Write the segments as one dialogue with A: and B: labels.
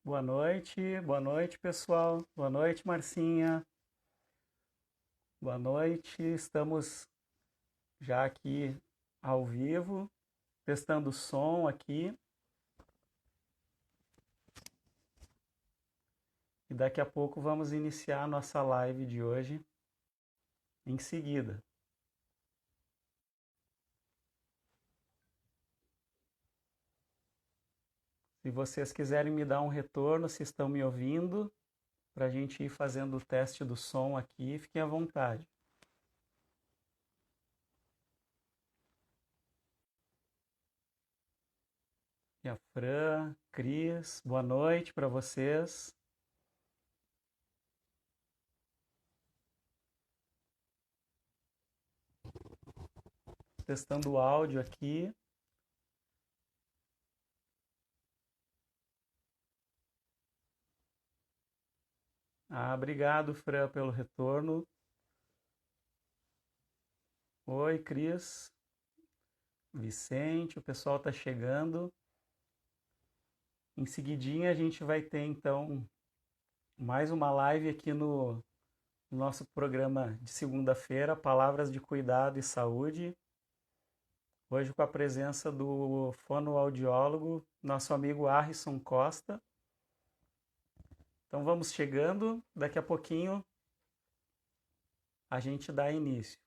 A: Boa noite, pessoal. Boa noite, Marcinha. Boa noite. Estamos já aqui ao vivo, testando o som aqui. E daqui a pouco vamos iniciar a nossa live de hoje em seguida. Se vocês quiserem me dar um retorno, se estão me ouvindo, para a gente ir fazendo o teste do som aqui, fiquem à vontade. E a Fran, Cris, boa noite para vocês. Testando o áudio aqui. Obrigado, Fran, pelo retorno. Oi, Cris, Vicente, o pessoal está chegando. Em seguidinha a gente vai ter, então, mais uma live aqui no nosso programa de segunda-feira, Palavras de Cuidado e Saúde. Hoje com a presença do fonoaudiólogo, nosso amigo Arrisson Costa. Então vamos chegando, daqui a pouquinho a gente dá início.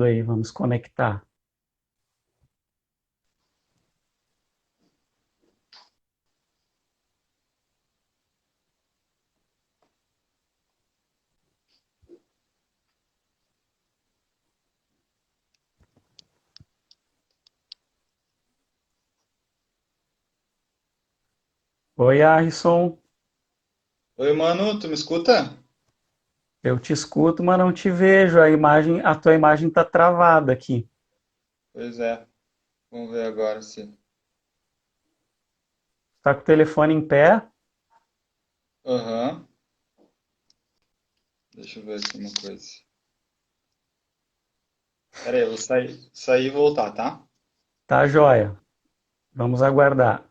A: Aí, vamos conectar. Oi, Arrisson.
B: Oi, mano, tu me escuta?
A: Eu te escuto, mas não te vejo. A tua imagem está travada aqui.
B: Pois é, vamos ver agora se.
A: Está com o telefone em pé?
B: Aham, deixa eu ver aqui uma coisa. Pera aí, eu vou sair e voltar, tá?
A: Tá, joia. Vamos aguardar.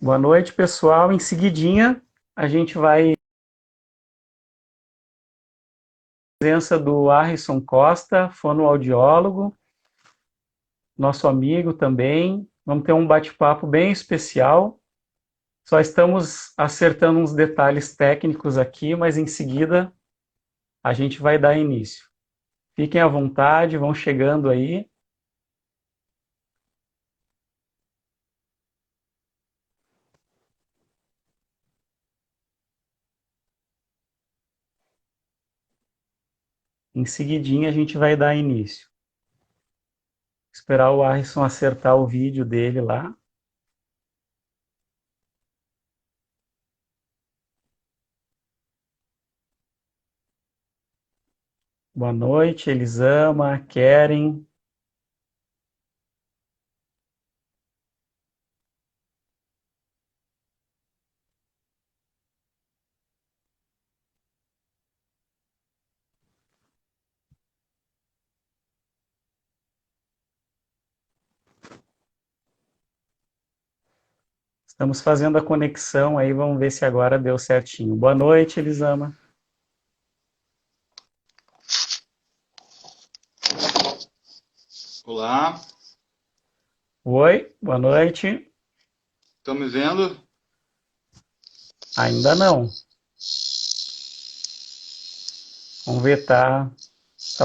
A: Boa noite, pessoal. Em seguidinha, a gente vai presença do Arrisson Costa, fonoaudiólogo, nosso amigo também. Vamos ter um bate-papo bem especial. Só estamos acertando uns detalhes técnicos aqui, mas em seguida a gente vai dar início. Fiquem à vontade, vão chegando aí. Em seguidinha a gente vai dar início. Esperar o Arrisson acertar o vídeo dele lá. Boa noite, Elisama, Keren. Estamos fazendo a conexão aí, vamos ver se agora deu certinho. Boa noite, Elisama.
B: Olá,
A: Oi, boa noite.
B: estão me vendo?
A: Ainda não. Vamos ver, tá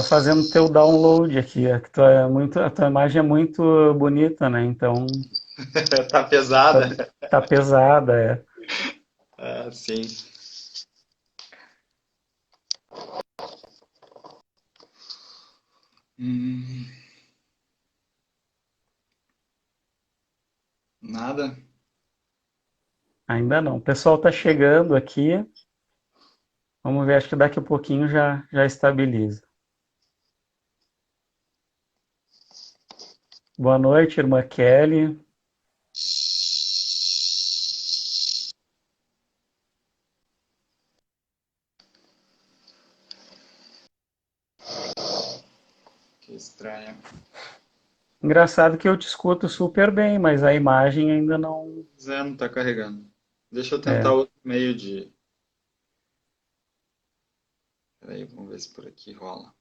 A: fazendo teu download aqui. A tua imagem é muito bonita, né? Então
B: Tá
A: tá,
B: pesada?
A: tá pesada, é.
B: Ah, sim. Hum, nada?
A: Ainda não. O pessoal tá chegando aqui. Vamos ver, acho que daqui a pouquinho já estabiliza. Boa noite, irmã Kelly. Engraçado que eu te escuto super bem, mas a imagem ainda não.
B: Zé não tá carregando. Deixa eu tentar
A: É.
B: outro meio de. Peraí, vamos ver se por aqui rola.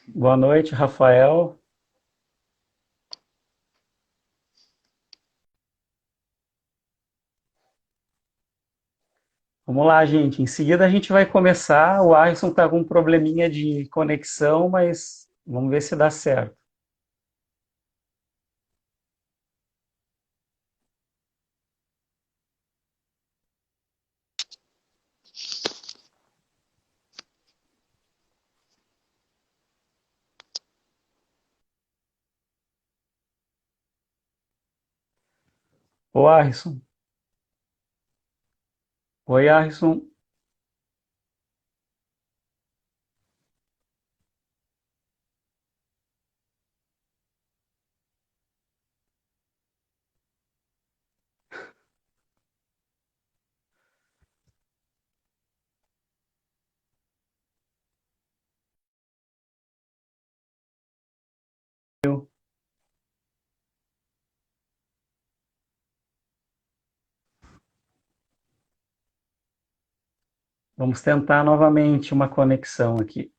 A: Boa noite, Rafael. Vamos lá, gente. Em seguida a gente vai começar. O Alisson está com um probleminha de conexão, mas vamos ver se dá certo. Ô, Alisson. Oi, Alisson. Vamos tentar novamente uma conexão aqui.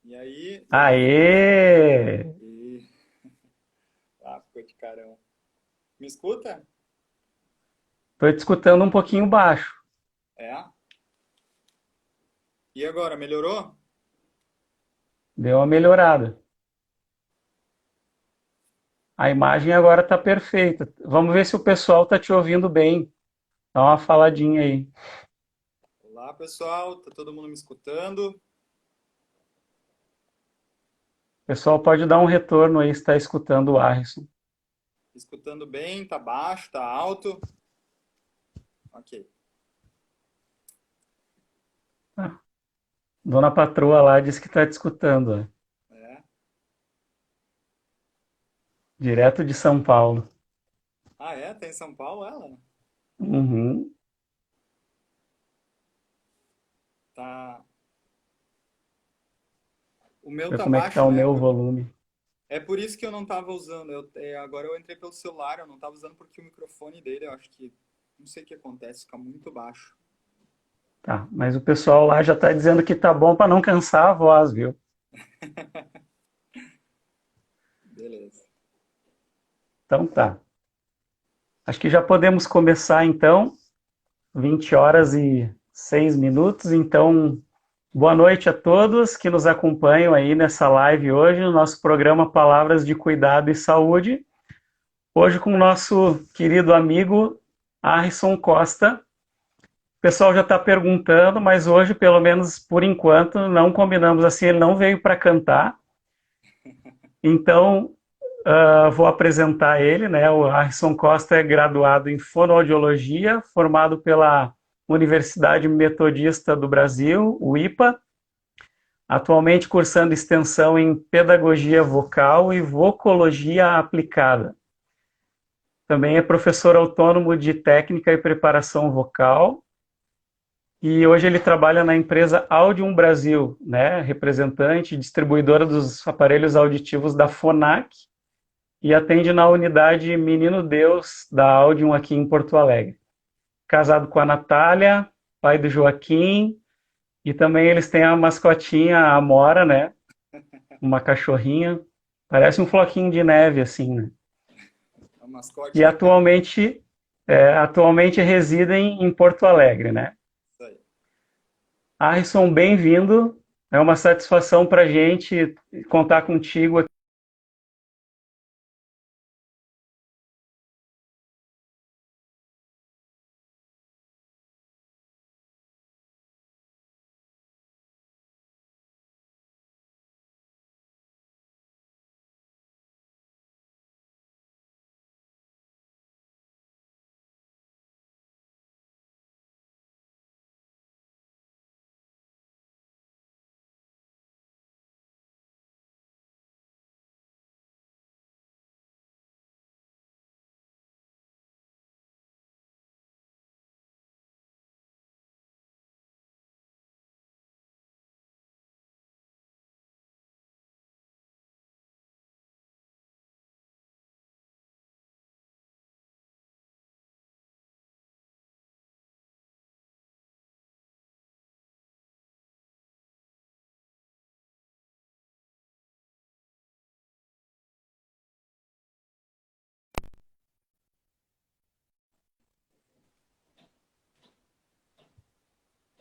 C: E aí, todo mundo.
A: Aê!
C: E... Ah, ficou de carão. Me escuta?
A: Estou te escutando um pouquinho baixo.
C: É? E agora, melhorou?
A: Deu uma melhorada. A imagem agora está perfeita. Vamos ver se o pessoal está te ouvindo bem. Dá uma faladinha aí.
C: Olá, pessoal. Tá todo mundo me escutando?
A: O pessoal pode dar um retorno aí se está escutando o Alisson.
C: Escutando bem? Tá baixo? Tá alto? Ok.
A: Ah, Dona Patroa lá disse que está te escutando, ó.
C: É.
A: Direto de São Paulo.
C: Ah, é? Tá em São Paulo ela?
A: Uhum.
C: Tá. O meu
A: Ver
C: tá
A: como é que tá
C: baixo,
A: o
C: né?
A: meu volume.
C: É por isso que eu não tava usando. Agora eu entrei pelo celular, eu não tava usando porque o microfone dele, eu acho que. Não sei o que acontece, fica muito baixo.
A: Tá, mas o pessoal lá já está dizendo que tá bom para não cansar a voz, viu?
C: Beleza.
A: Então tá. Acho que já podemos começar então. 20h06. Então, boa noite a todos que nos acompanham aí nessa live hoje, no nosso programa Palavras de Cuidado e Saúde. Hoje com o nosso querido amigo Arrisson Costa. O pessoal já está perguntando, mas hoje, pelo menos por enquanto, não combinamos assim, ele não veio para cantar. Então, vou apresentar ele, né? O Arrisson Costa é graduado em fonoaudiologia, formado pela Universidade Metodista do Brasil, o IPA, atualmente cursando extensão em pedagogia vocal e vocologia aplicada. Também é professor autônomo de técnica e preparação vocal. E hoje ele trabalha na empresa Audium Brasil, né? Representante e distribuidora dos aparelhos auditivos da Fonac, e atende na unidade Menino Deus da Audium aqui em Porto Alegre. Casado com a Natália, pai do Joaquim, e também eles têm a mascotinha, a Amora, né? Uma cachorrinha, parece um floquinho de neve, assim, né?
C: É o mascote
A: E
C: da casa.
A: atualmente residem em Porto Alegre, né?
C: Isso aí.
A: Arison, bem-vindo. É uma satisfação para a gente contar contigo aqui.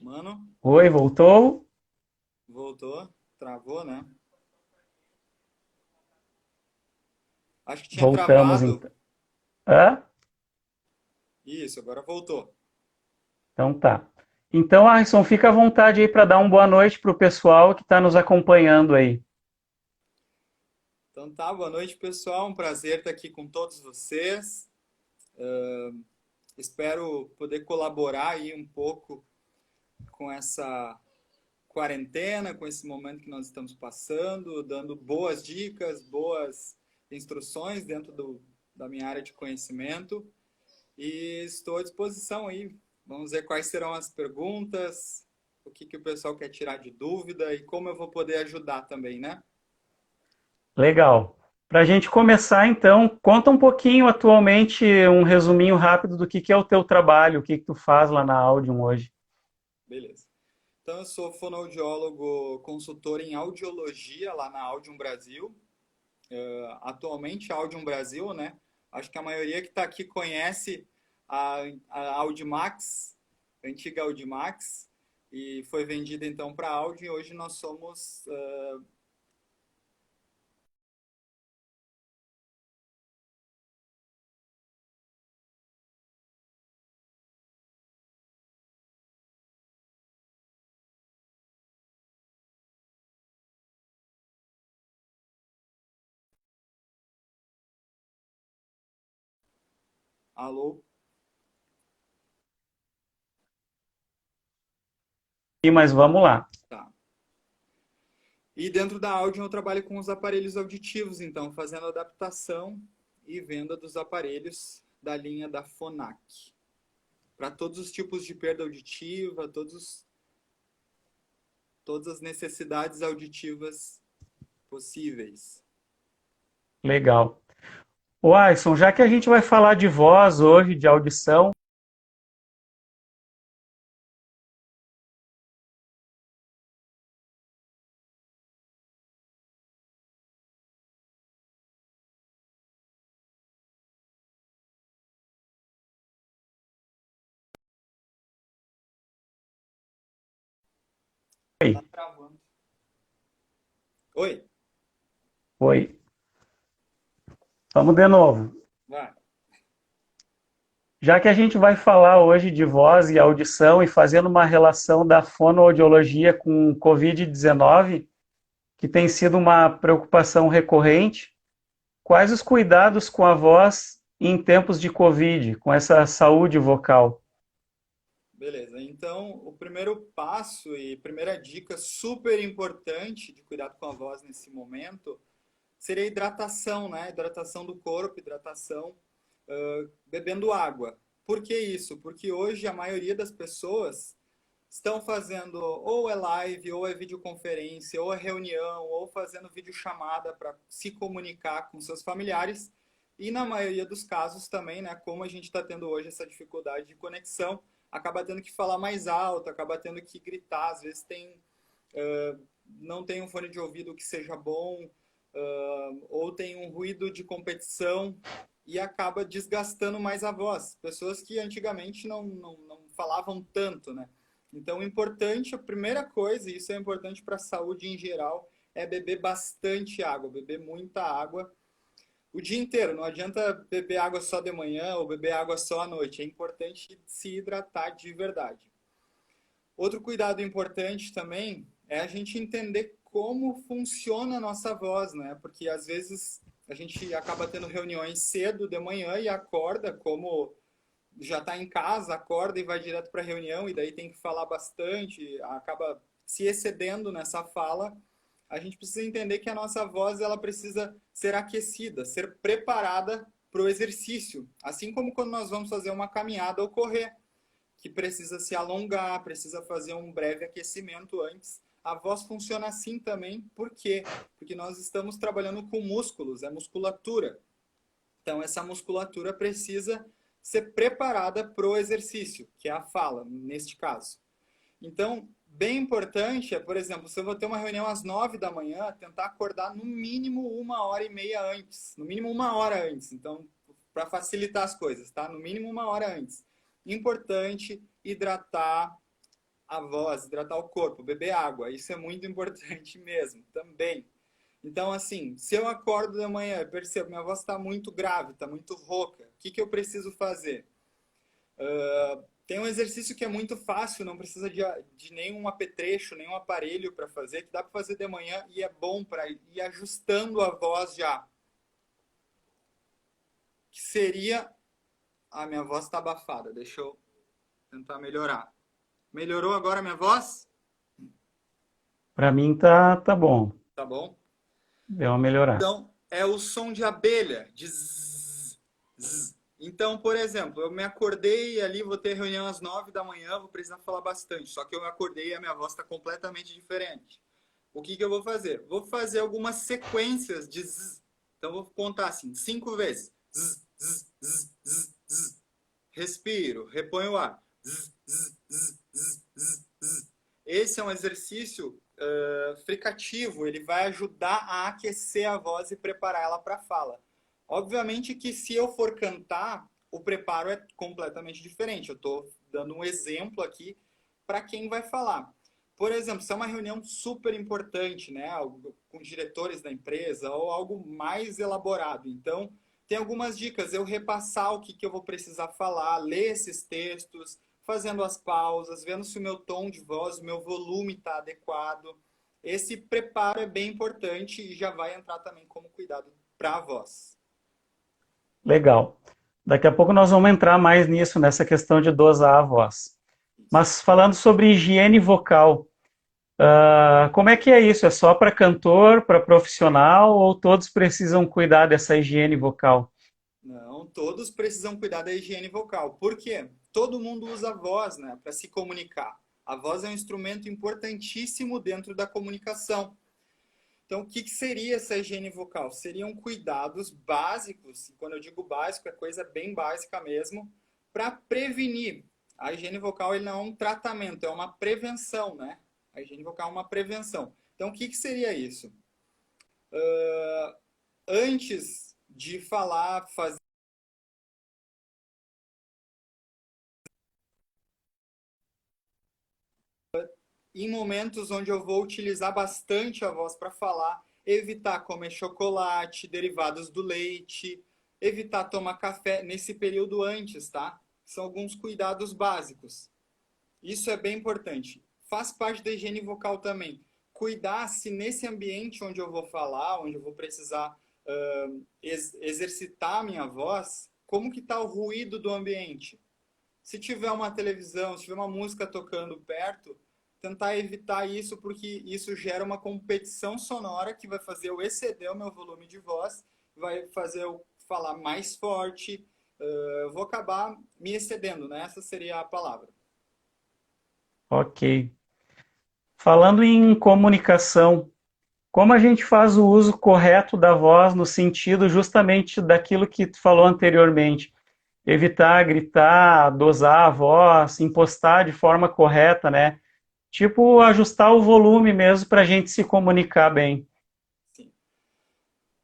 C: Mano,
A: Oi, voltou?
C: voltou? Travou, né? Acho que tinha
A: Voltamos
C: travado.
A: então. Hã?
C: Isso, agora voltou.
A: Então tá. Então, Alisson, fica à vontade aí para dar uma boa noite para o pessoal que está nos acompanhando aí.
C: Então tá, boa noite, pessoal. Um prazer estar aqui com todos vocês. Espero poder colaborar aí um pouco com essa quarentena, com esse momento que nós estamos passando, dando boas dicas, boas instruções dentro da minha área de conhecimento. E estou à disposição aí. Vamos ver quais serão as perguntas, o que o pessoal quer tirar de dúvida e como eu vou poder ajudar também, né?
A: Legal. Para a gente começar, então, conta um pouquinho atualmente, um resuminho rápido do que é o teu trabalho, o que tu faz lá na Audium hoje.
C: Beleza. Então, eu sou fonoaudiólogo, consultor em audiologia lá na Audium Brasil. Atualmente, a Audium Brasil, né? Acho que a maioria que está aqui conhece a Audimax, a antiga Audimax, e foi vendida então para a Audi. E hoje nós somos alô.
A: Mas vamos lá.
C: Tá. E dentro da Audion eu trabalho com os aparelhos auditivos, então, fazendo adaptação e venda dos aparelhos da linha da Phonak. Para todos os tipos de perda auditiva, todas as necessidades auditivas possíveis.
A: Legal. Ô, Alisson, já que a gente vai falar de voz hoje, de audição,
C: Tá travando. Oi,
A: oi, vamos de novo.
C: vai.
A: Já que a gente vai falar hoje de voz e audição e fazendo uma relação da fonoaudiologia com o Covid-19, que tem sido uma preocupação recorrente, quais os cuidados com a voz em tempos de Covid, com essa saúde vocal?
C: Beleza. Então, o primeiro passo e primeira dica super importante de cuidado com a voz nesse momento seria a hidratação, né? Hidratação do corpo, hidratação bebendo água. Por que isso? Porque hoje a maioria das pessoas estão fazendo ou é live, ou é videoconferência, ou é reunião, ou fazendo videochamada para se comunicar com seus familiares. E na maioria dos casos também, né, como a gente está tendo hoje essa dificuldade de conexão, acaba tendo que falar mais alto, acaba tendo que gritar, às vezes não tem um fone de ouvido que seja bom, ou tem um ruído de competição e acaba desgastando mais a voz. Pessoas que antigamente não falavam tanto, né? Então, o importante, a primeira coisa, e isso é importante para a saúde em geral, é beber bastante água, beber muita água o dia inteiro. Não adianta beber água só de manhã ou beber água só à noite. É importante se hidratar de verdade. Outro cuidado importante também é a gente entender como funciona a nossa voz, né? Porque às vezes a gente acaba tendo reuniões cedo de manhã e acorda como já está em casa, acorda e vai direto para a reunião e daí tem que falar bastante, acaba se excedendo nessa fala. A gente precisa entender que a nossa voz ela precisa ser aquecida, ser preparada para o exercício, assim como quando nós vamos fazer uma caminhada ou correr que precisa se alongar, precisa fazer um breve aquecimento antes. A voz funciona assim também, por quê? Porque nós estamos trabalhando com músculos, é musculatura. Então, essa musculatura precisa ser preparada para o exercício, que é a fala, neste caso. Então, bem importante é, por exemplo, se eu vou ter uma reunião às 9 da manhã, tentar acordar no mínimo 1 hora e meia antes. No mínimo 1 hora antes. Então, para facilitar as coisas, tá? No mínimo 1 hora antes. Importante hidratar a voz, hidratar o corpo, beber água. Isso é muito importante mesmo, também. Então, assim, se eu acordo de manhã e percebo que minha voz está muito grave, está muito rouca, o que eu preciso fazer? Tem um exercício que é muito fácil, não precisa de nenhum apetrecho, nenhum aparelho para fazer, que dá para fazer de manhã e é bom para ir ajustando a voz já. Que seria... Ah, minha voz está abafada, deixa eu tentar melhorar. Melhorou agora a minha voz?
A: Para mim tá bom.
C: Tá bom?
A: Deu uma melhorada.
C: Então, é o som de abelha, de zzz, zzz. Então, por exemplo, eu me acordei ali, vou ter reunião às 9 da manhã, vou precisar falar bastante. Só que eu acordei e a minha voz está completamente diferente. O que eu vou fazer? Vou fazer algumas sequências de zzz. Então, vou contar assim, 5 vezes. Zzz, zzz, zzz, zzz, zzz. Respiro, reponho o ar. Zzz, zzz, zzz, zzz, zzz, zzz. Esse é um exercício fricativo, ele vai ajudar a aquecer a voz e preparar ela para a fala. Obviamente que se eu for cantar, o preparo é completamente diferente. Eu estou dando um exemplo aqui para quem vai falar. Por exemplo, se é uma reunião super importante, né, com diretores da empresa ou algo mais elaborado. Então, tem algumas dicas. Eu repassar o que eu vou precisar falar, ler esses textos, fazendo as pausas, vendo se o meu tom de voz, o meu volume está adequado. Esse preparo é bem importante e já vai entrar também como cuidado para a voz.
A: Legal. Daqui a pouco nós vamos entrar mais nisso, nessa questão de dosar a voz. Mas falando sobre higiene vocal, como é que é isso? É só para cantor, para profissional, ou todos precisam cuidar dessa higiene vocal?
C: Não, todos precisam cuidar da higiene vocal. Por quê? Todo mundo usa a voz, né, para se comunicar. A voz é um instrumento importantíssimo dentro da comunicação. Então, o que seria essa higiene vocal? Seriam cuidados básicos, e quando eu digo básico, é coisa bem básica mesmo, para prevenir. A higiene vocal ele não é um tratamento, é uma prevenção, né? A higiene vocal é uma prevenção. Então, o que seria isso? Antes de falar, fazer em momentos onde eu vou utilizar bastante a voz para falar, evitar comer chocolate, derivados do leite, evitar tomar café nesse período antes, tá? São alguns cuidados básicos. Isso é bem importante. Faz parte da higiene vocal também. Cuidar se nesse ambiente onde eu vou falar, onde eu vou precisar exercitar a minha voz, como que está o ruído do ambiente? Se tiver uma televisão, se tiver uma música tocando perto, tentar evitar isso, porque isso gera uma competição sonora que vai fazer eu exceder o meu volume de voz, vai fazer eu falar mais forte, eu vou acabar me excedendo, né? Essa seria a palavra.
A: Ok. Falando em comunicação, como a gente faz o uso correto da voz no sentido justamente daquilo que tu falou anteriormente? Evitar gritar, dosar a voz, impostar de forma correta, né? Tipo, ajustar o volume mesmo para a gente se comunicar bem.
C: Sim.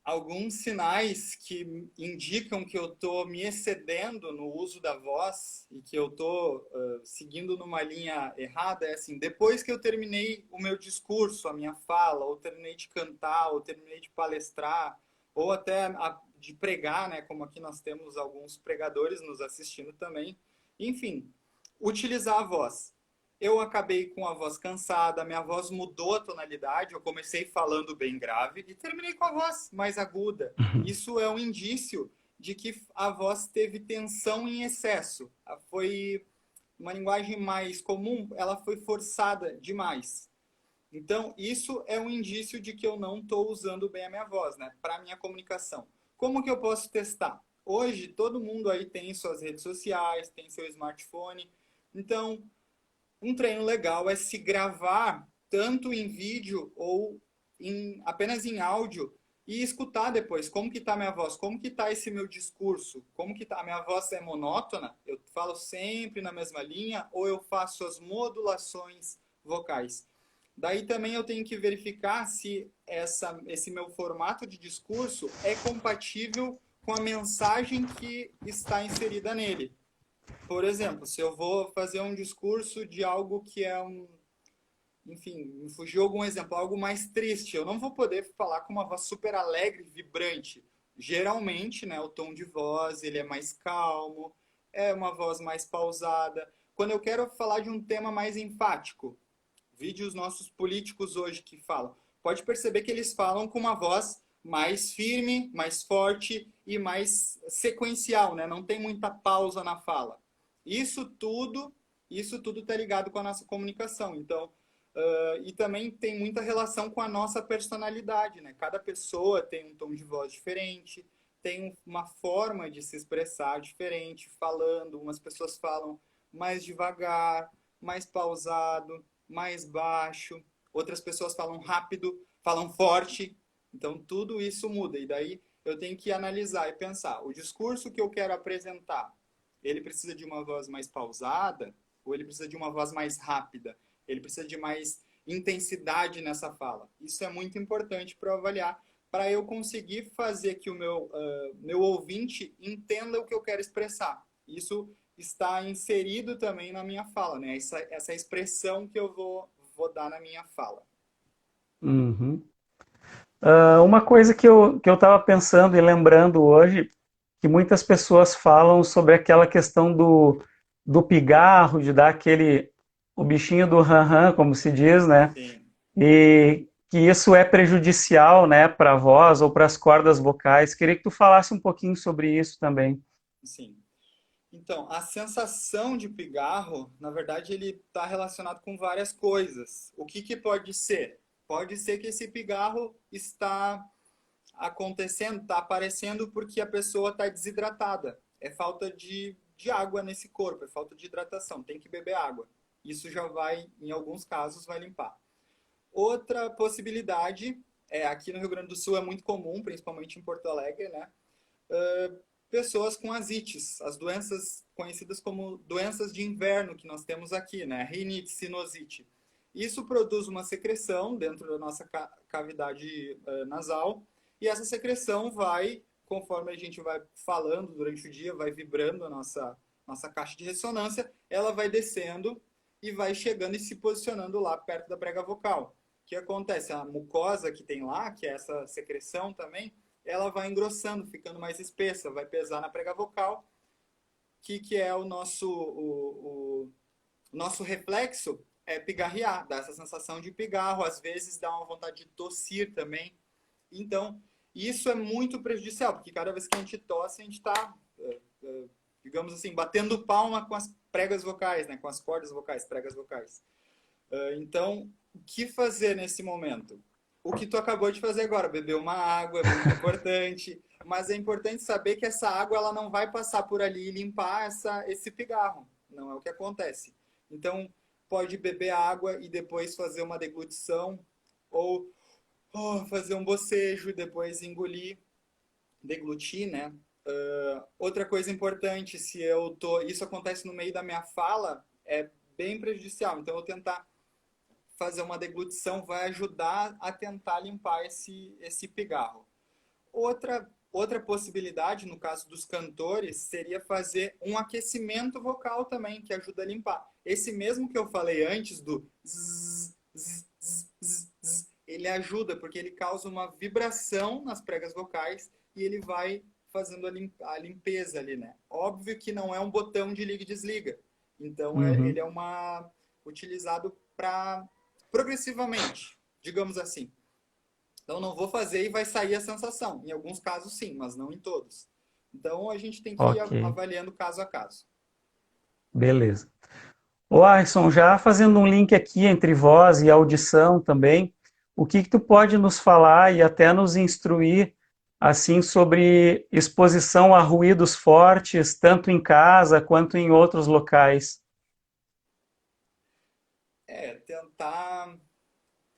C: Alguns sinais que indicam que eu estou me excedendo no uso da voz e que eu estou seguindo numa linha errada é assim, depois que eu terminei o meu discurso, a minha fala, ou terminei de cantar, ou terminei de palestrar, ou até de pregar, né, como aqui nós temos alguns pregadores nos assistindo também, enfim, utilizar a voz. Eu acabei com a voz cansada, minha voz mudou a tonalidade, eu comecei falando bem grave e terminei com a voz mais aguda. Isso é um indício de que a voz teve tensão em excesso. Foi uma linguagem mais comum, ela foi forçada demais. Então, isso é um indício de que eu não estou usando bem a minha voz, né, para a minha comunicação. Como que eu posso testar? Hoje, todo mundo aí tem suas redes sociais, tem seu smartphone. Então, um treino legal é se gravar tanto em vídeo ou apenas em áudio e escutar depois como que está a minha voz, como que está esse meu discurso, como que tá, a minha voz é monótona, eu falo sempre na mesma linha ou eu faço as modulações vocais. Daí também eu tenho que verificar se esse meu formato de discurso é compatível com a mensagem que está inserida nele. Por exemplo, se eu vou fazer um discurso de algo que é enfim, me fugiu algum exemplo, algo mais triste, eu não vou poder falar com uma voz super alegre, vibrante. Geralmente, né, o tom de voz, ele é mais calmo, é uma voz mais pausada. Quando eu quero falar de um tema mais enfático, vide os nossos políticos hoje que falam. Pode perceber que eles falam com uma voz mais firme, mais forte e mais sequencial, né? Não tem muita pausa na fala. Isso tudo, isso tudo está ligado com a nossa comunicação. Então, e também tem muita relação com a nossa personalidade, né? Cada pessoa tem um tom de voz diferente, tem uma forma de se expressar diferente, falando. Umas pessoas falam mais devagar, mais pausado, mais baixo, outras pessoas falam rápido, falam forte, então tudo isso muda. E daí eu tenho que analisar e pensar, o discurso que eu quero apresentar, ele precisa de uma voz mais pausada ou ele precisa de uma voz mais rápida? Ele precisa de mais intensidade nessa fala. Isso é muito importante para avaliar, para eu conseguir fazer que o meu ouvinte entenda o que eu quero expressar. Isso está inserido também na minha fala, né? Essa expressão que eu vou dar na minha fala.
A: Uhum. Uma coisa que eu estava pensando e lembrando hoje, que muitas pessoas falam sobre aquela questão do pigarro, de dar o bichinho do ran-ran, como se diz, né?
C: Sim,
A: E que isso é prejudicial, né, para a voz ou para as cordas vocais. Queria que tu falasse um pouquinho sobre isso também.
C: sim. Então, a sensação de pigarro, na verdade, ele está relacionado com várias coisas. O que pode ser? Pode ser que esse pigarro está acontecendo, está aparecendo porque a pessoa está desidratada. É falta de água nesse corpo, é falta de hidratação. Tem que beber água. Isso já vai, em alguns casos, vai limpar. Outra possibilidade, aqui no Rio Grande do Sul é muito comum, principalmente em Porto Alegre, né? Pessoas com asites, as doenças conhecidas como doenças de inverno que nós temos aqui, né? Rinite, sinusite. Isso produz uma secreção dentro da nossa cavidade nasal e essa secreção vai, conforme a gente vai falando durante o dia, vai vibrando a nossa caixa de ressonância, ela vai descendo e vai chegando e se posicionando lá perto da prega vocal. O que acontece? A mucosa que tem lá, que é essa secreção também, ela vai engrossando, ficando mais espessa, vai pesar na prega vocal, que é o nosso reflexo é pigarrear, dá essa sensação de pigarro, às vezes dá uma vontade de tossir também. Então, isso é muito prejudicial, porque cada vez que a gente tosse, a gente está, digamos assim, batendo palma com as pregas vocais, né? Com as cordas vocais, pregas vocais. Então, o que fazer nesse momento? O que tu acabou de fazer agora, beber uma água é muito importante, mas é importante saber que essa água ela não vai passar por ali e limpar esse pigarro. Não é o que acontece. Então, pode beber água e depois fazer uma deglutição, ou fazer um bocejo e depois engolir, deglutir, né? Outra coisa importante, se eu tô, isso acontece no meio da minha fala, é bem prejudicial. Então, eu tentar fazer uma deglutição vai ajudar a tentar limpar esse pigarro. Outra possibilidade, no caso dos cantores, seria fazer um aquecimento vocal também, que ajuda a limpar. Esse mesmo que eu falei antes, do zzz, zzz, zzz, zzz, ele ajuda, porque ele causa uma vibração nas pregas vocais e ele vai fazendo a limpeza ali, né? Óbvio que não é um botão de liga e desliga. Então, ele
A: Uhum.
C: é utilizado para progressivamente, digamos assim. Então não vou fazer e vai sair a sensação. Em alguns casos sim, mas não em todos. Então a gente tem que ir
A: Ok,
C: avaliando caso a caso.
A: beleza. Ô, Alisson, já fazendo um link aqui entre voz e audição também, o que tu pode nos falar e até nos instruir assim sobre exposição a ruídos fortes, tanto em casa quanto em outros locais?
C: Tentar.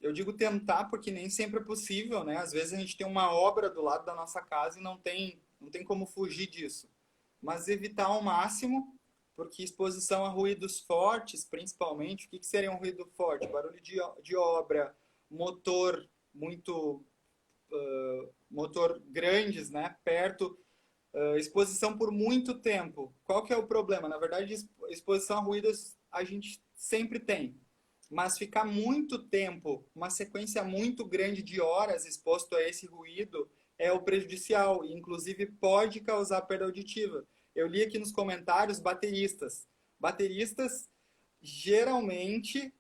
C: Eu digo tentar porque nem sempre é possível, né? Às vezes a gente tem uma obra do lado da nossa casa e não tem como fugir disso. Mas evitar ao máximo, porque exposição a ruídos fortes, principalmente, o que seria um ruído forte? Barulho de obra, motor muito motor grandes, né, perto. Exposição por muito tempo. Qual que é o problema? Na verdade, exposição a ruídos a gente sempre tem. Mas ficar muito tempo, uma sequência muito grande de horas exposto a esse ruído é o prejudicial e, inclusive, pode causar perda auditiva. Eu li aqui nos comentários bateristas. Bateristas, geralmente,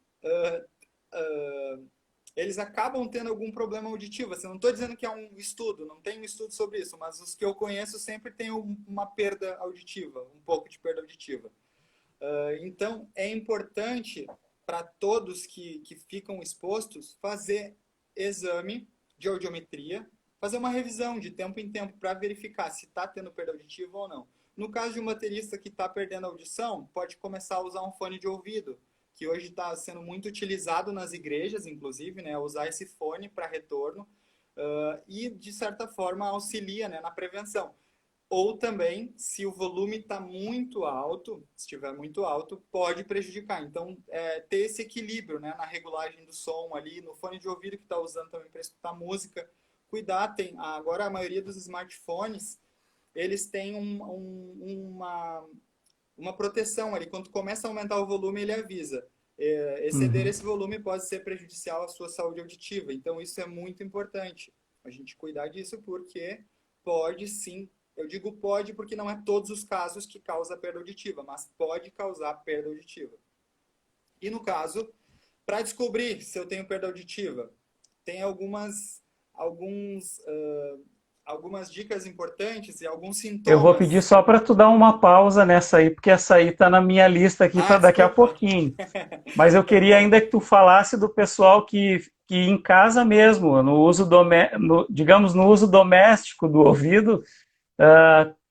C: eles acabam tendo algum problema auditivo. Assim, não estou dizendo que é um estudo, não tem um estudo sobre isso, mas os que eu conheço sempre têm uma perda auditiva, um pouco de perda auditiva. Então, é importante para todos que ficam expostos fazer exame de audiometria, fazer uma revisão de tempo em tempo para verificar se está tendo perda auditiva ou não. No caso de um baterista que está perdendo a audição, pode começar a usar um fone de ouvido, que hoje está sendo muito utilizado nas igrejas, inclusive, né, usar esse fone para retorno e, de certa forma, auxilia, né, na prevenção. Ou também, se o volume está muito alto, se estiver muito alto, pode prejudicar. Então, ter esse equilíbrio, né, na regulagem do som ali, no fone de ouvido que está usando também para escutar música. Cuidar, agora a maioria dos smartphones, eles têm uma proteção ali. Quando começa a aumentar o volume, ele avisa. Exceder esse volume pode ser prejudicial à sua saúde auditiva. Então, isso é muito importante. A gente cuidar disso porque pode sim. Eu digo pode porque não é todos os casos que causa perda auditiva, mas pode causar perda auditiva. E no caso, para descobrir se eu tenho perda auditiva, tem algumas dicas importantes e alguns sintomas.
A: Eu vou pedir só para tu dar uma pausa nessa aí, porque essa aí está na minha lista aqui para daqui a pouquinho. Mas eu queria ainda que tu falasse do pessoal que em casa mesmo, no uso digamos, no uso doméstico do ouvido,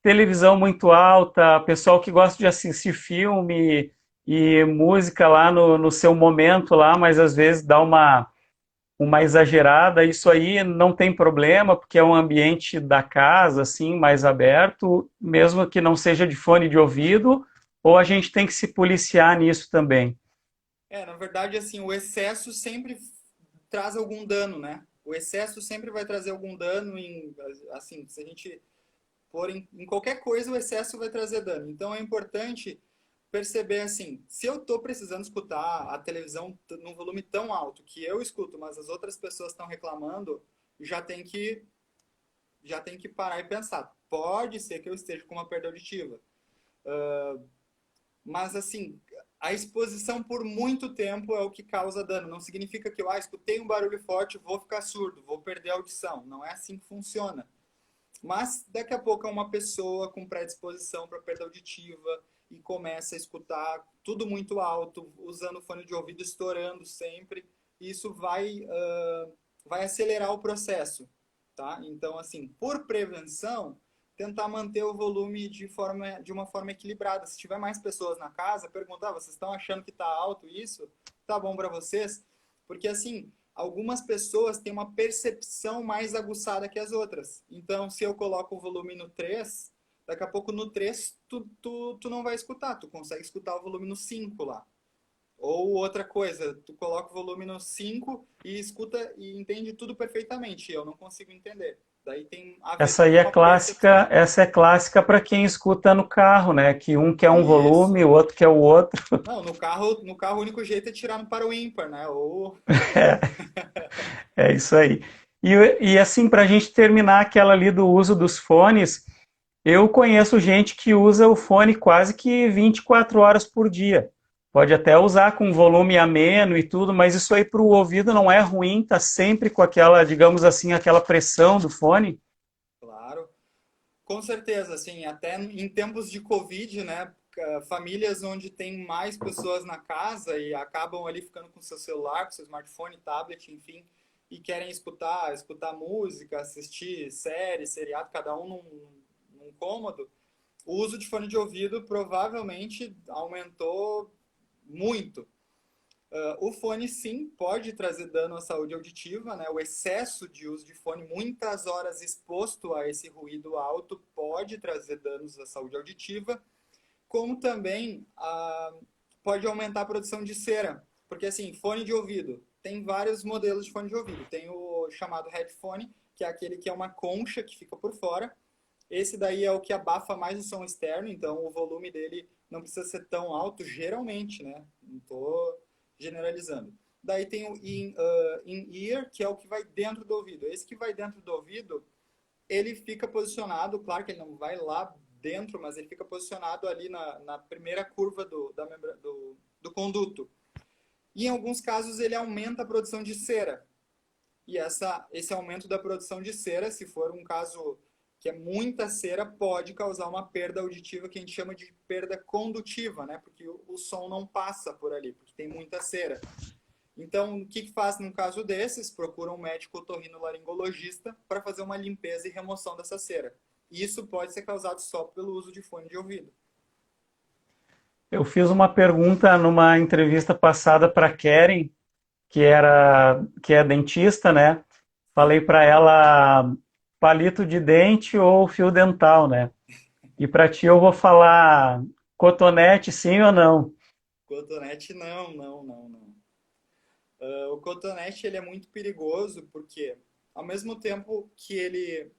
A: televisão muito alta, pessoal que gosta de assistir filme e música lá no seu momento lá, mas às vezes dá uma exagerada. Isso aí não tem problema, porque é um ambiente da casa, assim, mais aberto, mesmo que não seja de fone de ouvido, ou a gente tem que se policiar nisso também?
C: Na verdade, assim, o excesso sempre traz algum dano, né? O excesso sempre vai trazer algum dano assim, se a gente for em qualquer coisa, o excesso vai trazer dano. Então, é importante perceber assim, se eu estou precisando escutar a televisão num volume tão alto que eu escuto, mas as outras pessoas estão reclamando, já tem que parar e pensar. Pode ser que eu esteja com uma perda auditiva. Mas assim, a exposição por muito tempo é o que causa dano. Não significa que eu escutei um barulho forte, vou ficar surdo, vou perder a audição. Não é assim que funciona. Mas daqui a pouco é uma pessoa com predisposição para perda auditiva e começa a escutar tudo muito alto, usando o fone de ouvido estourando sempre. Isso vai acelerar o processo, tá? Então, assim, por prevenção, tentar manter o volume de uma forma equilibrada. Se tiver mais pessoas na casa, perguntar, vocês estão achando que está alto isso? Tá bom para vocês? Porque, assim, algumas pessoas têm uma percepção mais aguçada que as outras. Então, se eu coloco o volume no 3, daqui a pouco no 3 tu não vai escutar, tu consegue escutar o volume no 5 lá. Ou outra coisa, tu coloca o volume no 5 e escuta e entende tudo perfeitamente. Eu não consigo entender. Daí tem a ver
A: Essa aí é clássica, essa é clássica para quem escuta no carro, né? Que um quer um volume, o outro quer o outro.
C: Não, no carro o único jeito é tirar no para o ímpar, né?
A: É isso aí. E assim, para a gente terminar aquela ali do uso dos fones, eu conheço gente que usa o fone quase que 24 horas por dia. Pode até usar com volume ameno e tudo, mas isso aí para o ouvido não é ruim, tá sempre com aquela, digamos assim, aquela pressão do fone.
C: Claro, com certeza, assim, até em tempos de Covid, né? Famílias onde tem mais pessoas na casa e acabam ali ficando com seu celular, com seu smartphone, tablet, enfim, e querem escutar música, assistir série, seriado, cada um num cômodo, o uso de fone de ouvido provavelmente aumentou muito. O fone, sim, pode trazer dano à saúde auditiva, né? O excesso de uso de fone, muitas horas exposto a esse ruído alto, pode trazer danos à saúde auditiva, como também pode aumentar a produção de cera. Porque, assim, fone de ouvido, tem vários modelos de fone de ouvido. Tem o chamado headphone, que é aquele que é uma concha que fica por fora. Esse daí é o que abafa mais o som externo, então o volume dele não precisa ser tão alto, geralmente, né? Não estou generalizando. Daí tem o in-ear, que é o que vai dentro do ouvido. Esse que vai dentro do ouvido, ele fica posicionado, claro que ele não vai lá dentro, mas ele fica posicionado ali na primeira curva do conduto. E em alguns casos ele aumenta a produção de cera. E esse aumento da produção de cera, se for um caso que é muita cera, pode causar uma perda auditiva que a gente chama de perda condutiva, né? Porque o som não passa por ali, porque tem muita cera. Então, o que faz num caso desses? Procura um médico otorrinolaringologista para fazer uma limpeza e remoção dessa cera. Isso pode ser causado só pelo uso de fone de ouvido.
A: Eu fiz uma pergunta numa entrevista passada para Keren, que é dentista, né? Falei para ela palito de dente ou fio dental, né? E para ti eu vou falar cotonete, sim ou não?
C: Cotonete, não, não, não, não. O cotonete ele é muito perigoso porque, ao mesmo tempo que ele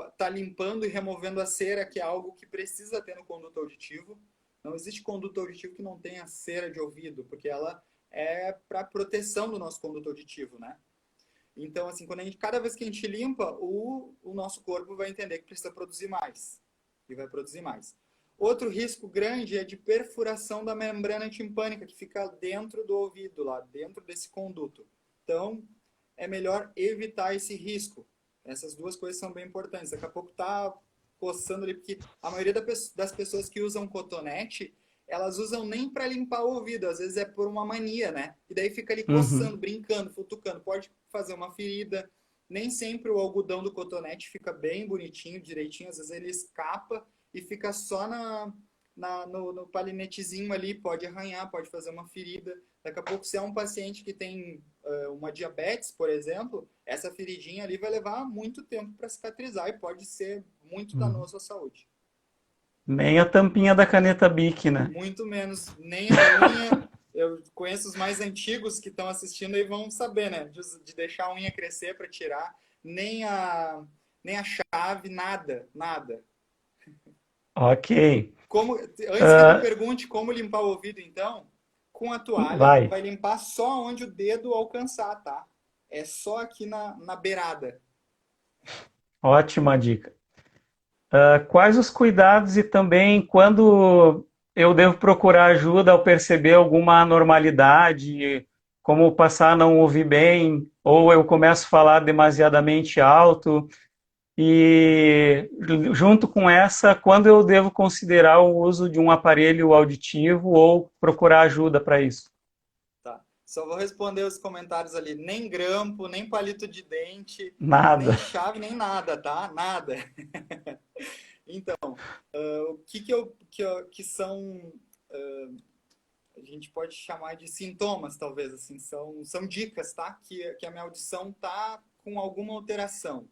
C: está limpando e removendo a cera, que é algo que precisa ter no conduto auditivo, não existe conduto auditivo que não tenha cera de ouvido, porque ela é para proteção do nosso conduto auditivo, né? Então, assim, cada vez que a gente limpa, o nosso corpo vai entender que precisa produzir mais. E vai produzir mais. Outro risco grande é de perfuração da membrana timpânica, que fica dentro do ouvido, lá dentro desse conduto. Então, é melhor evitar esse risco. Essas duas coisas são bem importantes. Daqui a pouco tá coçando ali, porque a maioria das pessoas que usam cotonete, elas usam nem para limpar o ouvido, às vezes é por uma mania, né? E daí fica ali
A: Uhum.
C: coçando, brincando, futucando. Pode fazer uma ferida. Nem sempre o algodão do cotonete fica bem bonitinho, direitinho. Às vezes ele escapa e fica só no palinetezinho ali. Pode arranhar, pode fazer uma ferida. Daqui a pouco, se é um paciente que tem uma diabetes, por exemplo, essa feridinha ali vai levar muito tempo para cicatrizar e pode ser muito
A: Uhum.
C: danoso à saúde.
A: Nem a tampinha da caneta Bic, né?
C: Muito menos, nem a unha. Eu conheço os mais antigos que estão assistindo e vão saber, né? De deixar a unha crescer para tirar, nem nem a chave, nada, nada.
A: Ok.
C: Antes que tu
A: Ah,
C: pergunte como limpar o ouvido, então, com a toalha,
A: vai.
C: vai limpar só onde o dedo alcançar, tá? É só aqui na beirada.
A: Ótima dica. Quais os cuidados e também quando eu devo procurar ajuda ao perceber alguma anormalidade, como passar a não ouvir bem, ou eu começo a falar demasiadamente alto, e junto com essa, quando eu devo considerar o uso de um aparelho auditivo ou procurar ajuda para isso?
C: Tá. Só vou responder os comentários ali. Nem grampo, nem palito de dente, nem
A: Nada.
C: chave, nem nada, tá? Nada. Então, o que são, a gente pode chamar de sintomas, talvez, assim, são dicas, tá? Que a minha audição tá com alguma alteração.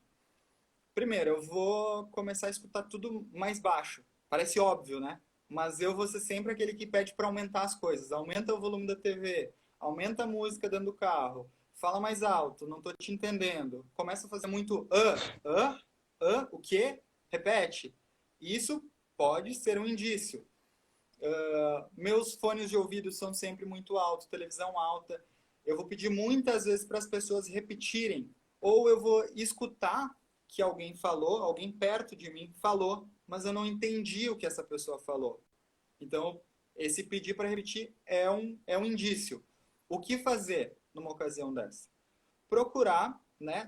C: Primeiro, eu vou começar a escutar tudo mais baixo. Parece óbvio, né? Mas eu vou ser sempre aquele que pede para aumentar as coisas. Aumenta o volume da TV, aumenta a música dentro do carro, fala mais alto, não tô te entendendo. Começa a fazer muito o quê? Repete. Isso pode ser um indício. Meus fones de ouvido são sempre muito altos, televisão alta. Eu vou pedir muitas vezes para as pessoas repetirem. Ou eu vou escutar que alguém falou, alguém perto de mim falou, mas eu não entendi o que essa pessoa falou. Então, esse pedir para repetir é um indício. O que fazer numa ocasião dessa? Procurar, né?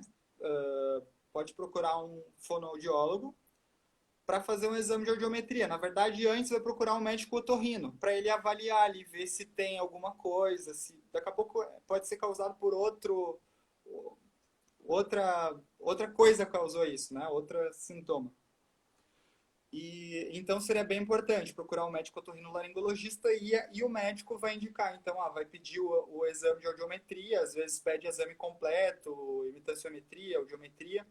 C: Pode procurar um fonoaudiólogo para fazer um exame de audiometria. Na verdade, antes vai procurar um médico otorrino, para ele avaliar ali, ver se tem alguma coisa, se daqui a pouco pode ser causado por outra coisa causou isso, né? Outro sintoma. E então seria bem importante procurar um médico otorrinolaringologista e o médico vai indicar. Então, vai pedir o exame de audiometria, às vezes pede exame completo, imitanciometria, audiometria,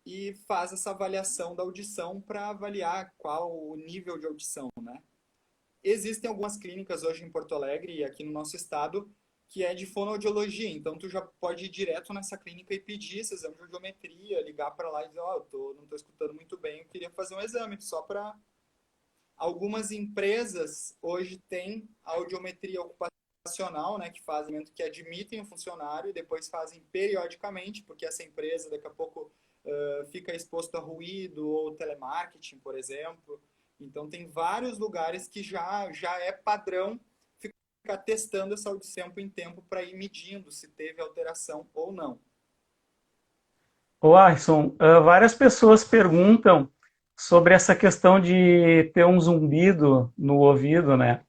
C: e faz essa avaliação da audição para avaliar qual o nível de audição, né? Existem algumas clínicas hoje em Porto Alegre e aqui no nosso estado que é de fonoaudiologia. Então, tu já pode ir direto nessa clínica e pedir esse exame de audiometria, ligar para lá e dizer, ó, não estou escutando muito bem, eu queria fazer um exame, só para... Algumas empresas hoje têm audiometria ocupacional, né, que fazem, que admitem o funcionário e depois fazem periodicamente, porque essa empresa daqui a pouco fica exposto a ruído ou telemarketing, por exemplo. Então, tem vários lugares que já é padrão ficar testando essa audição tempo em tempo para ir medindo se teve alteração ou não.
A: Ô, Alisson, várias pessoas perguntam sobre essa questão de ter um zumbido no ouvido, né?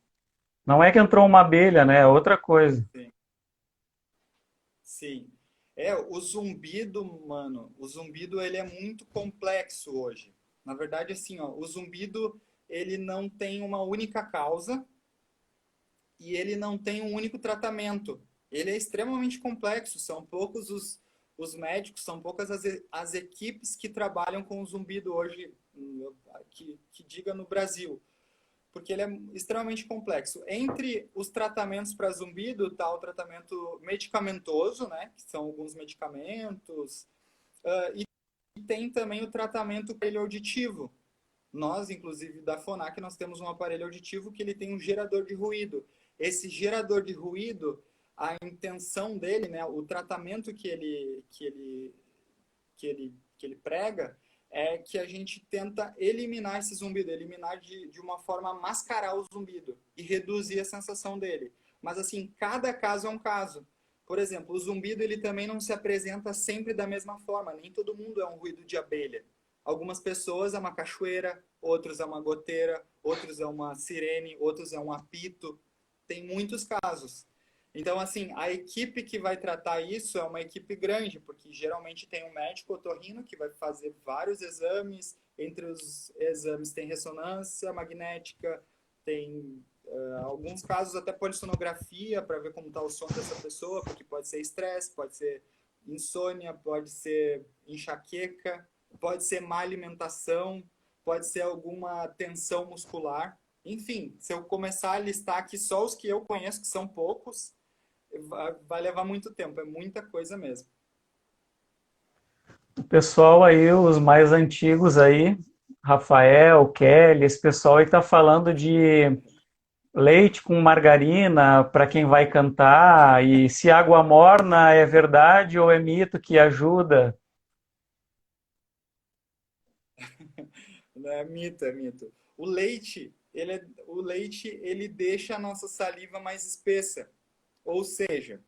A: Não é que entrou uma abelha, né? É outra coisa.
C: Sim. Sim. O zumbido, mano, o zumbido ele é muito complexo hoje. Na verdade, assim, ó, o zumbido ele não tem uma única causa e ele não tem um único tratamento. Ele é extremamente complexo, são poucos os médicos, são poucas as equipes que trabalham com o zumbido hoje, que diga no Brasil, porque ele é extremamente complexo. Entre os tratamentos para zumbido está o tratamento medicamentoso, né, que são alguns medicamentos, e tem também o tratamento aparelho auditivo. Nós, inclusive, da Fonac, nós temos um aparelho auditivo que ele tem um gerador de ruído. Esse gerador de ruído, a intenção dele, né, o tratamento que ele prega, é que a gente tenta eliminar esse zumbido, eliminar de uma forma mascarar o zumbido e reduzir a sensação dele. Mas assim, cada caso é um caso. Por exemplo, o zumbido ele também não se apresenta sempre da mesma forma, nem todo mundo é um ruído de abelha. Algumas pessoas é uma cachoeira, outros é uma goteira, outros é uma sirene, outros é um apito. Tem muitos casos. Então, assim, a equipe que vai tratar isso é uma equipe grande, porque geralmente tem um médico otorrino que vai fazer vários exames. Entre os exames tem ressonância magnética, tem alguns casos até polissonografia para ver como está o som dessa pessoa, porque pode ser estresse, pode ser insônia, pode ser enxaqueca, pode ser má alimentação, pode ser alguma tensão muscular. Enfim, se eu começar a listar aqui só os que eu conheço, que são poucos, vai levar muito tempo, é muita coisa mesmo.
A: O pessoal aí, os mais antigos aí, Rafael, Kelly, esse pessoal aí tá falando de leite com margarina para quem vai cantar, e se água morna é verdade ou é mito que ajuda.
C: É mito, é mito. O leite, ele deixa a nossa saliva mais espessa. Ou seja,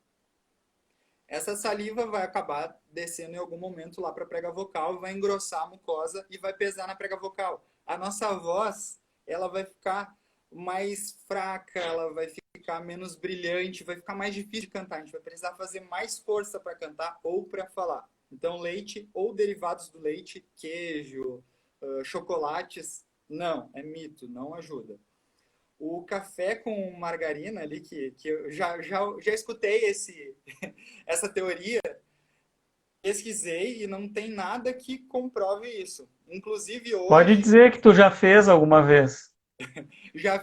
C: essa saliva vai acabar descendo em algum momento lá para a prega vocal, vai engrossar a mucosa e vai pesar na prega vocal. A nossa voz, ela vai ficar mais fraca, ela vai ficar menos brilhante, vai ficar mais difícil de cantar. A gente vai precisar fazer mais força para cantar ou para falar. Então, leite ou derivados do leite, queijo, chocolates, não, é mito, não ajuda. O café com margarina ali, que eu já escutei essa teoria, pesquisei e não tem nada que comprove isso. Inclusive
A: Pode
C: hoje,
A: dizer que tu já fez alguma vez.
C: já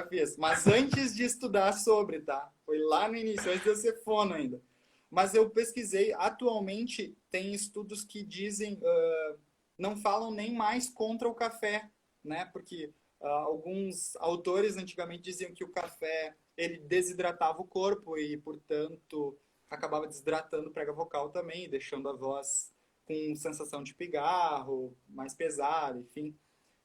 C: fiz. Mas antes de estudar sobre, tá? Foi lá no início, antes de eu ser fono ainda. Mas eu pesquisei, atualmente tem estudos que dizem, não falam nem mais contra o café, né? Porque alguns autores antigamente diziam que o café ele desidratava o corpo e, portanto, acabava desidratando a prega vocal também, deixando a voz com sensação de pigarro, mais pesada, enfim.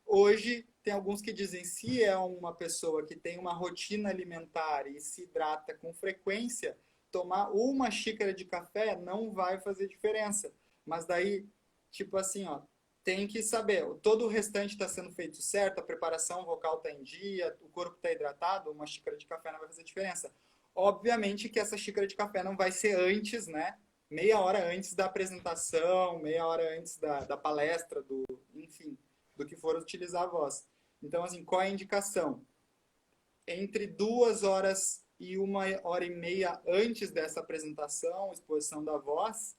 C: Hoje, tem alguns que dizem se é uma pessoa que tem uma rotina alimentar e se hidrata com frequência, tomar uma xícara de café não vai fazer diferença. Mas daí, tipo assim, ó, tem que saber, todo o restante está sendo feito certo, a preparação vocal está em dia, o corpo está hidratado, uma xícara de café não vai fazer diferença. Obviamente que essa xícara de café não vai ser antes, né? Meia hora antes da apresentação, meia hora antes da palestra, enfim, do que for utilizar a voz. Então, assim, qual é a indicação? Entre 2 horas e 1 hora e meia antes dessa apresentação, exposição da voz,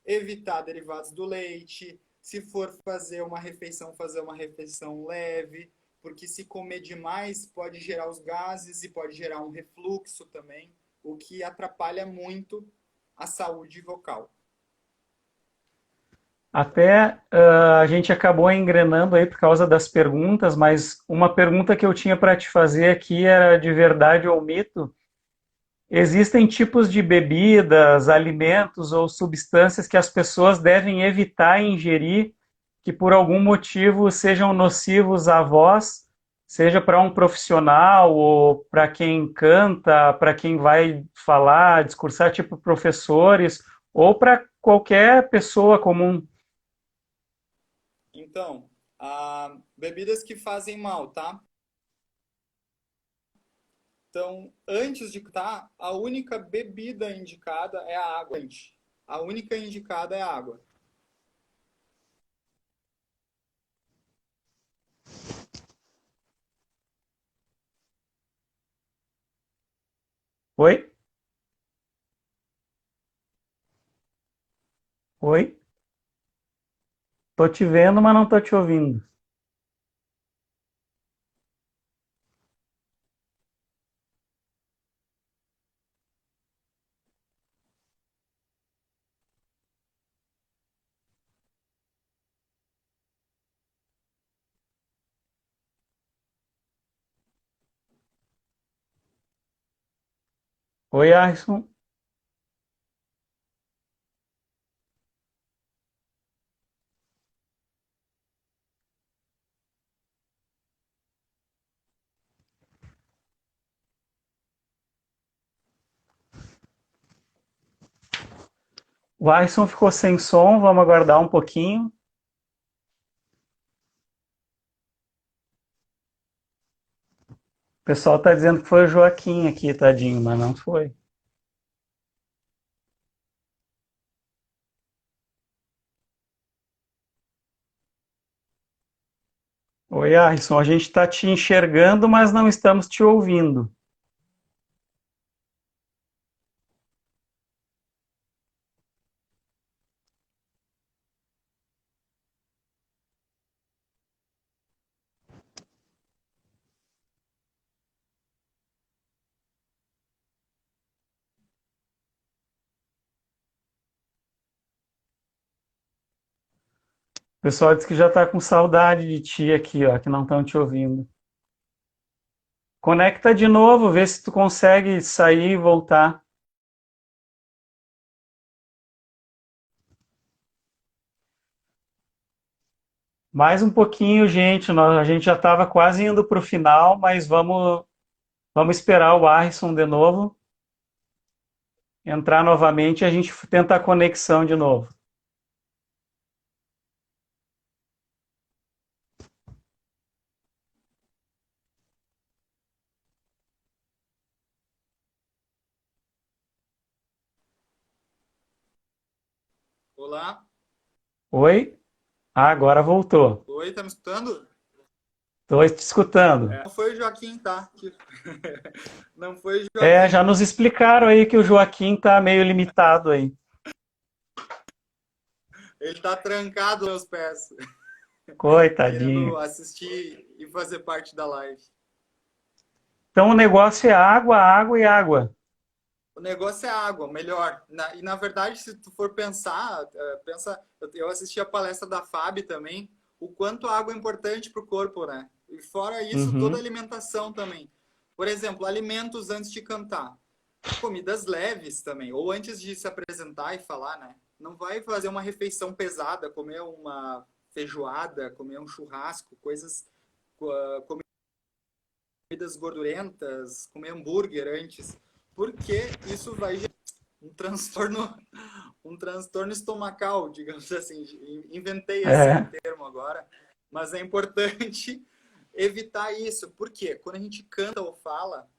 C: evitar derivados do leite. Se for fazer uma refeição leve, porque se comer demais pode gerar os gases e pode gerar um refluxo também. o que atrapalha muito a saúde vocal.
A: Até a gente acabou engrenando aí por causa das perguntas, mas uma pergunta que eu tinha para te fazer aqui era de verdade ou mito. Existem tipos de bebidas, alimentos ou substâncias que as pessoas devem evitar ingerir, que por algum motivo sejam nocivos à voz, seja para um profissional ou para quem canta, para quem vai falar, discursar, tipo professores, ou para qualquer pessoa comum.
C: Então, bebidas que fazem mal, tá? Então, antes de cantar, a única bebida indicada é a água. A única indicada é a água.
A: Oi? Oi? Tô te vendo, mas não tô te ouvindo. Oi, Arson. O Arson ficou sem som, vamos aguardar um pouquinho. O pessoal tá dizendo que foi o Joaquim aqui, tadinho, mas não foi. Oi, Arson, a gente está te enxergando, mas não estamos te ouvindo. O pessoal diz que já está com saudade de ti aqui, ó, que não estão te ouvindo. Conecta de novo, vê se tu consegue sair e voltar. Mais um pouquinho, gente. A gente já estava quase indo para o final, mas vamos esperar o Arson de novo entrar novamente e a gente tenta a conexão de novo.
C: Olá?
A: Oi? Ah, agora voltou.
C: Oi, tá me escutando?
A: Estou te escutando.
C: Não foi o Joaquim, tá? Não foi o
A: É, já
C: Joaquim.
A: nos explicaram aí que o Joaquim tá meio limitado aí.
C: Ele tá trancado nos pés,
A: Coitadinho.
C: querendo assistir e fazer parte da live.
A: Então o negócio é água, água e água.
C: O negócio é água, melhor. E na verdade, se tu for pensar, eu assisti a palestra da Fábio também, o quanto a água é importante para o corpo, né? E fora isso, toda a
A: Uhum.
C: alimentação também. Por exemplo, alimentos antes de cantar. Comidas leves também, ou antes de se apresentar e falar, né? Não vai fazer uma refeição pesada, comer uma feijoada, comer um churrasco, comidas gordurentas, comer hambúrguer antes, porque isso vai gerar um transtorno, um transtorno estomacal, digamos assim. Inventei esse
A: É.
C: termo agora, mas é importante evitar isso. Por quê? Quando a gente canta ou fala,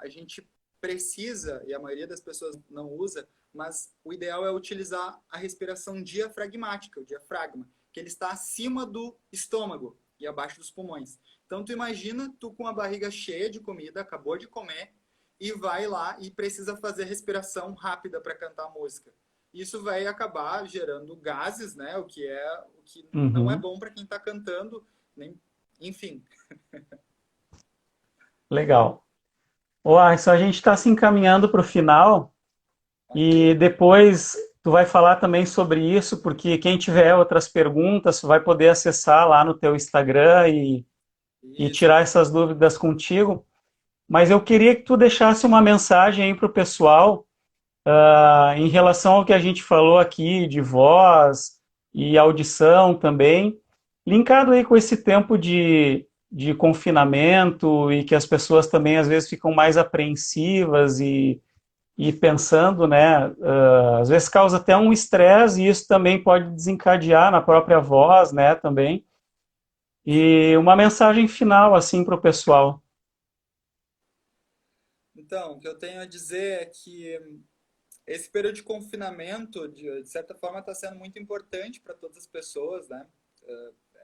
C: a gente precisa, e a maioria das pessoas não usa, mas o ideal é utilizar a respiração diafragmática, o diafragma, que ele está acima do estômago e abaixo dos pulmões. Então, tu imagina tu com a barriga cheia de comida, acabou de comer, e vai lá e precisa fazer respiração rápida para cantar a música. Isso vai acabar gerando gases, né? O que não é
A: Uhum.
C: bom para quem está cantando, nem, enfim.
A: Legal. Ó, a gente está se encaminhando para o final e
C: Ok.
A: depois tu vai falar também sobre isso, porque quem tiver outras perguntas vai poder acessar lá no teu Instagram e
C: Isso.
A: tirar essas dúvidas contigo. Mas eu queria que tu deixasse uma mensagem aí para o pessoal, em relação ao que a gente falou aqui de voz e audição também, linkado aí com esse tempo de confinamento e que as pessoas também às vezes ficam mais apreensivas e pensando, né? Às vezes causa até um estresse e isso também pode desencadear na própria voz, né? Também. E uma mensagem final assim para o pessoal.
C: Então, o que eu tenho a dizer é que esse período de confinamento, de certa forma, está sendo muito importante para todas as pessoas, né?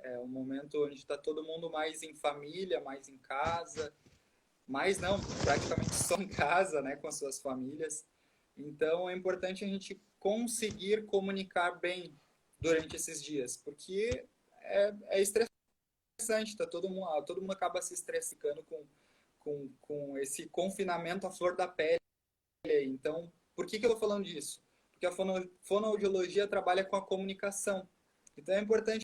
C: É um momento onde está todo mundo mais em família, mais em casa, mais não, praticamente só em casa, né, com as suas famílias. Então, é importante a gente conseguir comunicar bem durante esses dias, porque é estressante, tá todo mundo acaba se estressando com esse confinamento à flor da pele. Então, por que eu estou falando disso? Porque a fonoaudiologia trabalha com a comunicação. Então, é importante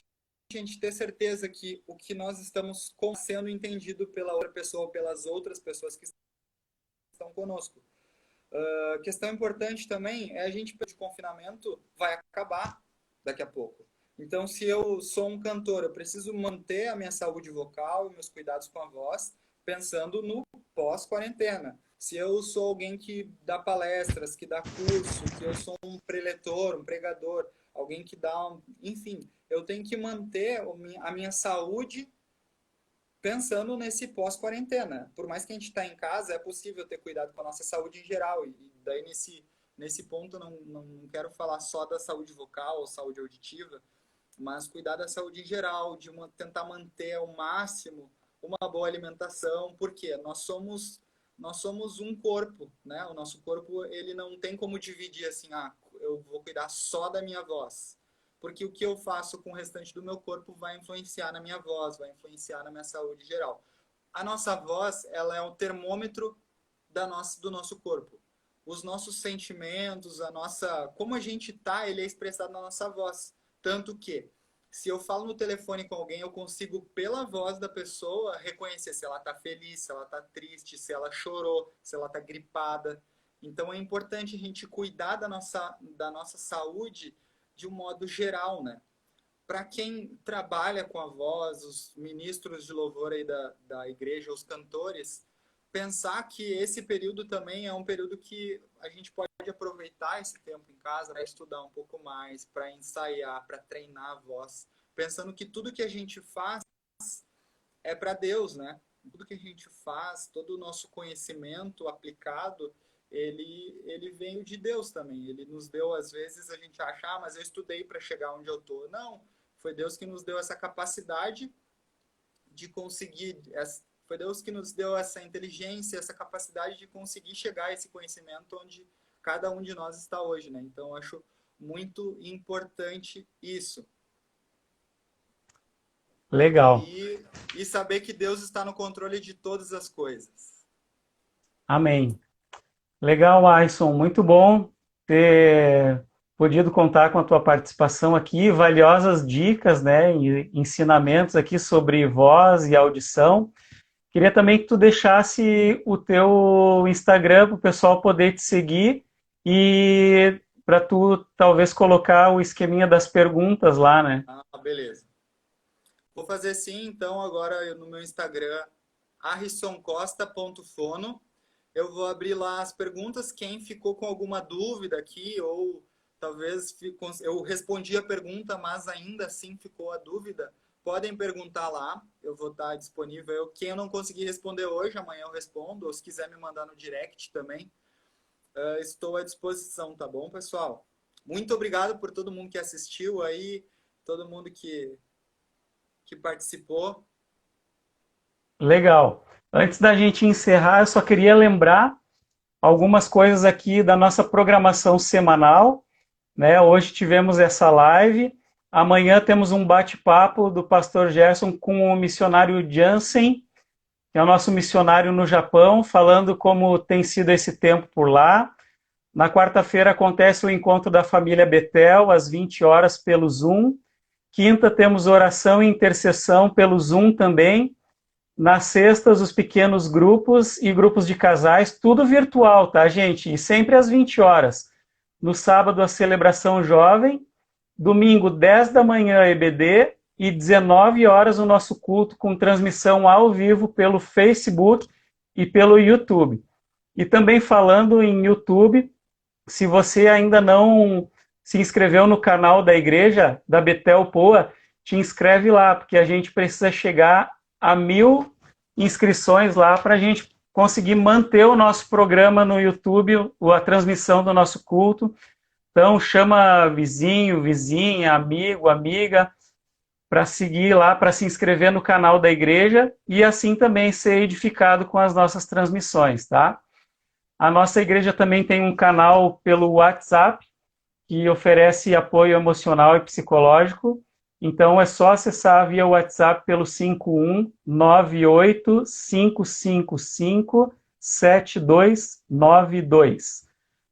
C: a gente ter certeza que o que nós estamos sendo entendido pela outra pessoa ou pelas outras pessoas que estão conosco. A questão importante também é a gente, de confinamento, vai acabar daqui a pouco. Então, se eu sou um cantor, eu preciso manter a minha saúde vocal e meus cuidados com a voz, pensando no pós-quarentena. Se eu sou alguém que dá palestras, que dá curso, que eu sou um preletor, um pregador, alguém que dá, enfim, eu tenho que manter a minha saúde pensando nesse pós-quarentena. Por mais que a gente está em casa, é possível ter cuidado com a nossa saúde em geral. E daí, nesse ponto, não quero falar só da saúde vocal ou saúde auditiva, mas cuidar da saúde em geral, tentar manter ao máximo uma boa alimentação, porque nós somos um corpo, né? O nosso corpo, ele não tem como dividir assim, eu vou cuidar só da minha voz, porque o que eu faço com o restante do meu corpo vai influenciar na minha voz, vai influenciar na minha saúde geral. A nossa voz, ela é o termômetro do nosso corpo. Os nossos sentimentos, como a gente tá, ele é expressado na nossa voz. Tanto que, se eu falo no telefone com alguém, eu consigo, pela voz da pessoa, reconhecer se ela tá feliz, se ela tá triste, se ela chorou, se ela tá gripada. Então é importante a gente cuidar da nossa saúde de um modo geral, né? Para quem trabalha com a voz, os ministros de louvor aí da igreja, os cantores, pensar que esse período também é um período que a gente pode aproveitar esse tempo em casa para estudar um pouco mais, para ensaiar, para treinar a voz, pensando que tudo que a gente faz é para Deus, né? Tudo que a gente faz, todo o nosso conhecimento aplicado, ele veio de Deus também. Ele nos deu, às vezes, a gente acha, mas eu estudei para chegar onde eu tô. Não, foi Deus que nos deu essa capacidade de conseguir, foi Deus que nos deu essa inteligência, essa capacidade de conseguir chegar a esse conhecimento onde cada um de nós está hoje, né? Então, eu acho muito importante isso.
A: Legal.
C: E saber que Deus está no controle de todas as coisas.
A: Amém. Legal, Alisson. Muito bom ter podido contar com a tua participação aqui, valiosas dicas, né, e ensinamentos aqui sobre voz e audição. Queria também que tu deixasse o teu Instagram para o pessoal poder te seguir e para tu talvez colocar o esqueminha das perguntas lá, né?
C: Beleza. Vou fazer sim, então, agora no meu Instagram, arrisoncosta.fono. Eu vou abrir lá as perguntas. Quem ficou com alguma dúvida aqui, ou talvez eu respondi a pergunta, mas ainda assim ficou a dúvida, podem perguntar lá. Eu vou estar disponível. Quem eu não conseguir responder hoje, amanhã eu respondo. Ou se quiser me mandar no direct também, estou à disposição, tá bom, pessoal? Muito obrigado por todo mundo que assistiu aí, todo mundo que participou.
A: Legal. Antes da gente encerrar, eu só queria lembrar algumas coisas aqui da nossa programação semanal, né? Hoje tivemos essa live, amanhã temos um bate-papo do pastor Gerson com o missionário Jansen, que é o nosso missionário no Japão, falando como tem sido esse tempo por lá. Na quarta-feira acontece o encontro da família Betel, às 20 horas, pelo Zoom. Quinta temos oração e intercessão pelo Zoom também. Nas sextas, os pequenos grupos e grupos de casais, tudo virtual, tá, gente? E sempre às 20 horas. No sábado, a celebração jovem. Domingo, 10 da manhã, EBD. E 19 horas, o nosso culto com transmissão ao vivo pelo Facebook e pelo YouTube. E também falando em YouTube, se você ainda não se inscreveu no canal da igreja, da Betel Poa, te inscreve lá, porque a gente precisa chegar a 1000 inscrições lá para a gente conseguir manter o nosso programa no YouTube, a transmissão do nosso culto. Então, chama vizinho, vizinha, amigo, amiga, para seguir lá, para se inscrever no canal da igreja e assim também ser edificado com as nossas transmissões, tá? A nossa igreja também tem um canal pelo WhatsApp, que oferece apoio emocional e psicológico. Então, é só acessar via WhatsApp pelo 5198-555-7292.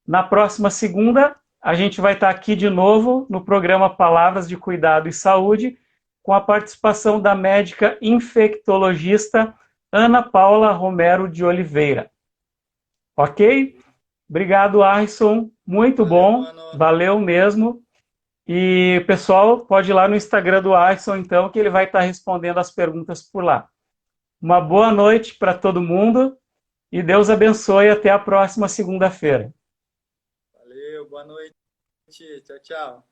A: Na próxima segunda, a gente vai estar aqui de novo no programa Palavras de Cuidado e Saúde, com a participação da médica infectologista Ana Paula Romero de Oliveira. Ok? Obrigado, Arson. Muito bom. Valeu mesmo. E, pessoal, pode ir lá no Instagram do Arson, então, que ele vai estar respondendo as perguntas por lá. Uma boa noite para todo mundo e Deus abençoe. Até a próxima segunda-feira.
C: Valeu, boa noite. Tchau, tchau.